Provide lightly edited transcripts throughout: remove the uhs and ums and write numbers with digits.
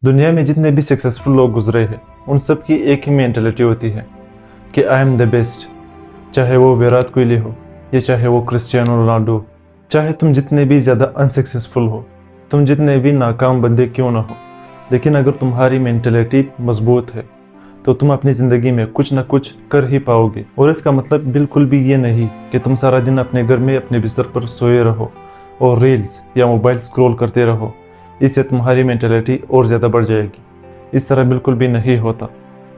दुनिया में जितने भी सक्सेसफुल लोग गुजरे हैं उन सब की एक ही मेंटालिटी होती है कि आई एम द बेस्ट। चाहे वो विराट कोहली हो या चाहे वो क्रिस्टियानो रोनाल्डो, चाहे तुम जितने भी ज़्यादा अनसक्सेसफुल हो, तुम जितने भी नाकाम बंदे क्यों ना हो, लेकिन अगर तुम्हारी मेंटालिटी मजबूत है तो तुम अपनी ज़िंदगी में कुछ ना कुछ कर ही पाओगे। और इसका मतलब बिल्कुल भी ये नहीं कि तुम सारा दिन अपने घर में अपने बिस्तर पर सोए रहो और रील्स या मोबाइल स्क्रॉल करते रहो, इससे तुम्हारी मेंटालिटी और ज़्यादा बढ़ जाएगी। इस तरह बिल्कुल भी नहीं होता,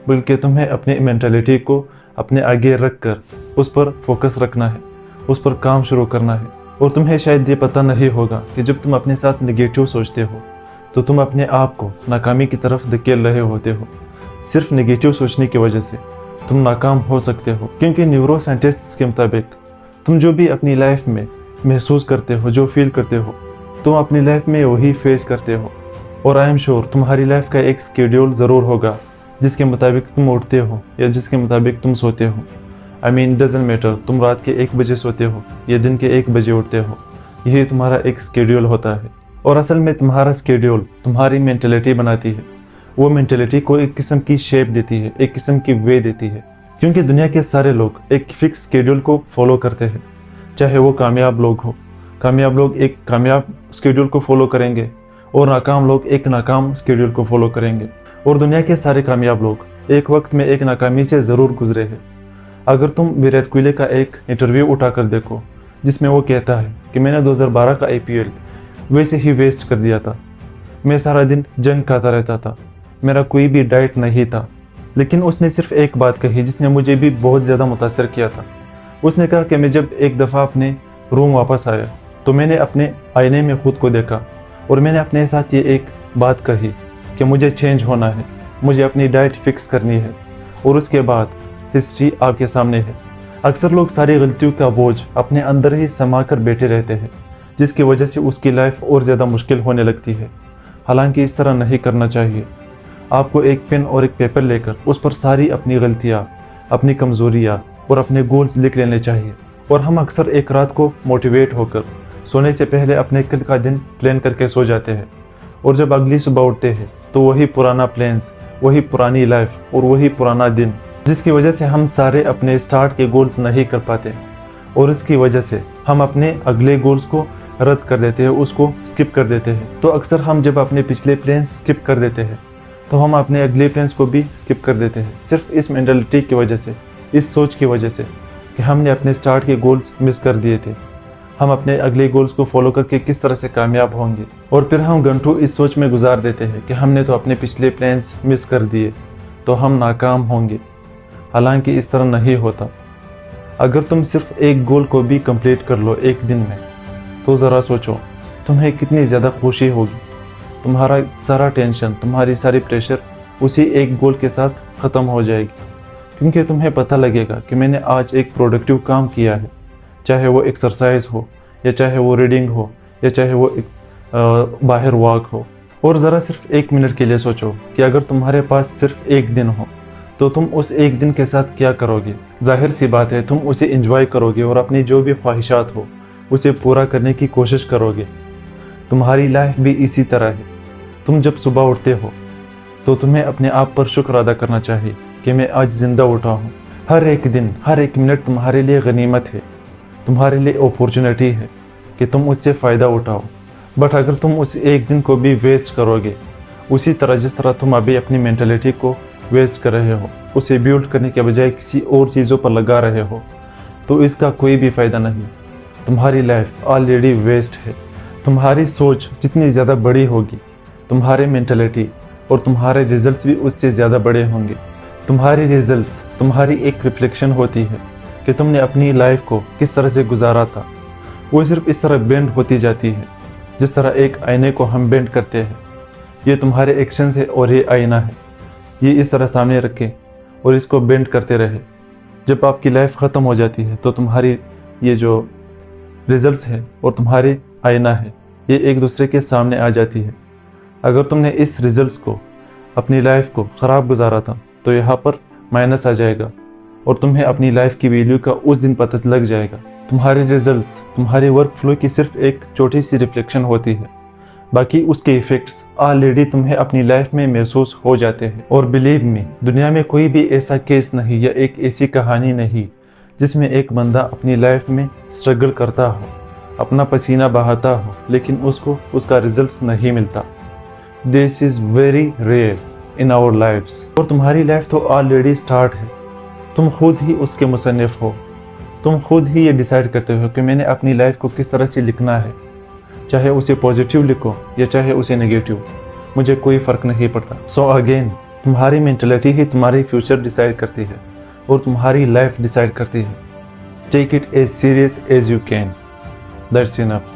बल्कि तुम्हें अपनी मेंटालिटी को अपने आगे रख कर उस पर फोकस रखना है, उस पर काम शुरू करना है। और तुम्हें शायद ये पता नहीं होगा कि जब तुम अपने साथ नेगेटिव सोचते हो तो तुम अपने आप को नाकामी की तरफ धकेल रहे होते हो। सिर्फ नेगेटिव सोचने की वजह से तुम नाकाम हो सकते हो, क्योंकि न्यूरो साइंटिस्ट्स के मुताबिक तुम जो भी अपनी लाइफ में महसूस करते हो, जो फील करते हो, तुम अपनी लाइफ में वही फेस करते हो। और आई एम श्योर तुम्हारी लाइफ का एक स्केड्यूल ज़रूर होगा जिसके मुताबिक तुम उठते हो या जिसके मुताबिक तुम सोते हो। आई मीन डजंट मैटर तुम रात के 1 बजे सोते हो या दिन के 1 बजे उठते हो, यही तुम्हारा एक स्केड्यूल होता है। और असल में तुम्हारा स्केड्यूल तुम्हारी मेंटालिटी बनाती है। वो मेंटालिटी को एक किस्म की शेप देती है, एक किस्म की वे देती है, क्योंकि दुनिया के सारे लोग एक फिक्स स्केड्यूल को फॉलो करते हैं। चाहे वो कामयाब लोग हो, कामयाब लोग एक कामयाब स्केड्यूल को फॉलो करेंगे और नाकाम लोग एक नाकाम स्केड्यूल को फॉलो करेंगे। और दुनिया के सारे कामयाब लोग एक वक्त में एक नाकामी से ज़रूर गुजरे हैं। अगर तुम विराट कोहली का एक इंटरव्यू उठाकर देखो जिसमें वो कहता है कि मैंने 2012 का IPL वैसे ही वेस्ट कर दिया था, मैं सारा दिन जंग खाता रहता था, मेरा कोई भी डाइट नहीं था। लेकिन उसने सिर्फ एक बात कही जिसने मुझे भी बहुत ज़्यादा मुतासर किया था। उसने कहा कि मैं जब एक दफ़ा अपने रूम वापस आया तो मैंने अपने आईने में ख़ुद को देखा और मैंने अपने साथ ये एक बात कही कि मुझे चेंज होना है, मुझे अपनी डाइट फिक्स करनी है। और उसके बाद हिस्ट्री आपके सामने है। अक्सर लोग सारी गलतियों का बोझ अपने अंदर ही समा कर बैठे रहते हैं, जिसकी वजह से उसकी लाइफ और ज़्यादा मुश्किल होने लगती है। हालांकि इस तरह नहीं करना चाहिए। आपको एक पेन और एक पेपर लेकर उस पर सारी अपनी गलतियाँ, अपनी कमज़ोरियाँ और अपने गोल्स लिख लेने चाहिए। और हम अक्सर एक रात को मोटिवेट होकर सोने से पहले अपने कल का दिन प्लान करके सो जाते हैं, और जब अगली सुबह उठते हैं तो वही पुराना प्लान्स, वही पुरानी लाइफ और वही पुराना दिन, जिसकी वजह से हम सारे अपने स्टार्ट के गोल्स नहीं कर पाते। और इसकी वजह से हम अपने अगले गोल्स को रद्द कर देते हैं, उसको स्किप कर देते हैं। तो अक्सर हम जब अपने पिछले प्लान्स स्किप कर देते हैं तो हम अपने अगले प्लान्स को भी स्किप कर देते हैं, सिर्फ इस मेंटालिटी की वजह से, इस सोच की वजह से कि हमने अपने स्टार्ट के गोल्स मिस कर दिए थे। हम अपने अगले गोल्स को फॉलो करके किस तरह से कामयाब होंगे, और फिर हम घंटों इस सोच में गुजार देते हैं कि हमने तो अपने पिछले प्लान्स मिस कर दिए तो हम नाकाम होंगे। हालांकि इस तरह नहीं होता। अगर तुम सिर्फ एक गोल को भी कंप्लीट कर लो एक दिन में, तो ज़रा सोचो तुम्हें कितनी ज़्यादा खुशी होगी। तुम्हारा सारा टेंशन, तुम्हारी सारी प्रेशर उसी एक गोल के साथ ख़त्म हो जाएगी, क्योंकि तुम्हें पता लगेगा कि मैंने आज एक प्रोडक्टिव काम किया है। चाहे वो एक्सरसाइज हो या चाहे वो रीडिंग हो या चाहे वो बाहर वॉक हो। और ज़रा सिर्फ 1 मिनट के लिए सोचो कि अगर तुम्हारे पास सिर्फ एक दिन हो तो तुम उस एक दिन के साथ क्या करोगे। जाहिर सी बात है तुम उसे एंजॉय करोगे और अपनी जो भी ख्वाहिशात हो उसे पूरा करने की कोशिश करोगे। तुम्हारी लाइफ भी इसी तरह है। तुम जब सुबह उठते हो तो तुम्हें अपने आप पर शुक्र अदा करना चाहिए कि मैं आज ज़िंदा उठा हूँ। हर एक दिन, हर एक मिनट तुम्हारे लिए गनीमत है, तुम्हारे लिए अपॉर्चुनिटी है कि तुम उससे फ़ायदा उठाओ। बट अगर तुम उस एक दिन को भी वेस्ट करोगे उसी तरह जिस तरह तुम अभी अपनी मेंटालिटी को वेस्ट कर रहे हो, उसे बिल्ड करने के बजाय किसी और चीज़ों पर लगा रहे हो, तो इसका कोई भी फ़ायदा नहीं। तुम्हारी लाइफ ऑलरेडी वेस्ट है। तुम्हारी सोच जितनी ज़्यादा बड़ी होगी, तुम्हारे मेंटालिटी और तुम्हारे रिजल्ट्स भी उससे ज़्यादा बड़े होंगे। तुम्हारी रिजल्ट्स तुम्हारी एक रिफ्लेक्शन होती है कि तुमने अपनी लाइफ को किस तरह से गुजारा था। वो सिर्फ इस तरह बेंड होती जाती है जिस तरह एक आईने को हम बेंड करते हैं। ये तुम्हारे एक्शंस है और ये आईना है, ये इस तरह सामने रखें और इसको बेंड करते रहे। जब आपकी लाइफ ख़त्म हो जाती है तो तुम्हारी ये जो रिजल्ट्स है और तुम्हारे आईना है ये एक दूसरे के सामने आ जाती है। अगर तुमने इस रिजल्ट्स को, अपनी लाइफ को ख़राब गुजारा था तो यहाँ पर माइनस आ जाएगा और तुम्हें अपनी लाइफ की वैल्यू का उस दिन पता लग जाएगा। तुम्हारे रिजल्ट्स तुम्हारे वर्क फ्लो की सिर्फ एक छोटी सी रिफ्लेक्शन होती है। باقی اس کے ایفیکٹس آلریڈی تمہیں اپنی لائف میں محسوس ہو جاتے ہیں. اور بلیو می، دنیا میں کوئی بھی ایسا کیس نہیں یا ایک ایسی کہانی نہیں جس میں ایک بندہ اپنی لائف میں اسٹرگل کرتا ہو، اپنا پسینہ بہاتا ہو، لیکن اس کو اس کا ریزلٹس نہیں ملتا. This is very rare in our lives. اور تمہاری لائف تو آلریڈی اسٹارٹ ہے. تم خود ہی اس کے مصنف ہو. تم خود ہی یہ ڈیسائیڈ کرتے ہو کہ میں نے اپنی لائف کو کس طرح سے لکھنا ہے. چاہے اسے پازیٹیو لکھو یا چاہے اسے نیگیٹیو، مجھے کوئی فرق نہیں پڑتا. سو اگین، تمہاری مینٹلٹی ہی تمہاری فیوچر ڈیسائیڈ کرتی ہے اور تمہاری لائف ڈیسائیڈ کرتی ہے. Take it as serious as you can. That's enough.